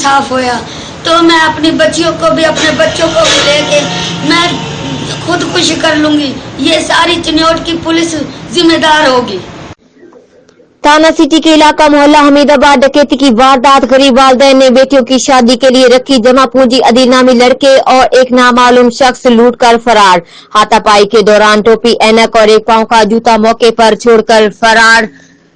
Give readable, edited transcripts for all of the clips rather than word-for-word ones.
इंसाफ होया तो मैं अपनी बच्चियों को भी अपने बच्चों को भी लेके मैं खुदकुशी कर लूंगी। ये सारी चिन्योट की पुलिस जिम्मेदार होगी। थाना सिटी के इलाका मोहल्ला हमीदाबाद डकैती की वारदात। गरीब वालिदैन ने बेटियों की शादी के लिए रखी जमा पूंजी, अदील नामी लड़के और एक नामालूम शख्स लूट कर फरार। हाथापाई के दौरान टोपी, ऐनक और एक पांव का जूता मौके पर छोड़कर फरार।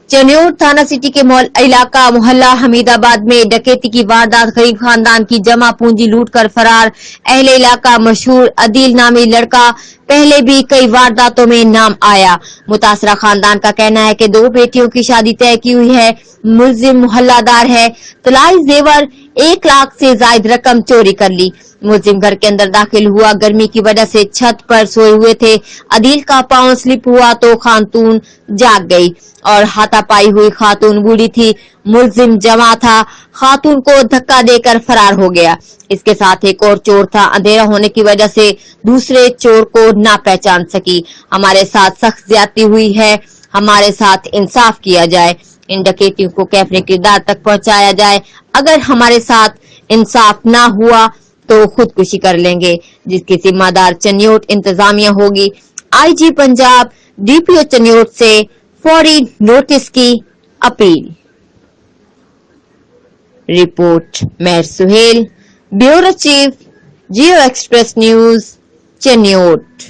चन्योट थाना सिटी के इलाका मोहल्ला हमीदाबाद में डकैती की वारदात। गरीब खानदान की जमा पूंजी लूट कर फरार। अहले इलाका मशहूर अदील नामी लड़का पहले भी कई वारदातों में नाम आया। मुतासरा खानदान का कहना है कि 2 बेटियों की शादी तय की हुई है। मुलजिम मोहल्लादार है। तलाई जेवर 1 लाख से ज्यादा रकम चोरी कर ली। मुलजिम घर के अंदर दाखिल हुआ। गर्मी की वजह से छत पर सोए हुए थे। अदील का पांव स्लिप हुआ तो खातून जाग गई और हाथापाई हुई। खातून बूढ़ी थी, मुलजिम जवां था। खातून को धक्का देकर फरार हो गया। इसके साथ एक और चोर था। अंधेरा होने की वजह से दूसरे चोर को ना पहचान सकी। हमारे साथ सख्त ज्यादती हुई है, हमारे साथ इंसाफ किया जाए। इन डकैतियों को कैफरे किरदार तक पहुंचाया जाए। अगर हमारे साथ इंसाफ ना हुआ तो खुदकुशी कर लेंगे, जिसकी जिम्मेदार चन्योट इंतजामिया होगी। आईजी पंजाब डीपीओ चन्योट से फौरी नोटिस की अपील। रिपोर्ट मेहर सुहेल, ब्यूरो चीफ, जियो एक्सप्रेस न्यूज, चन्योट।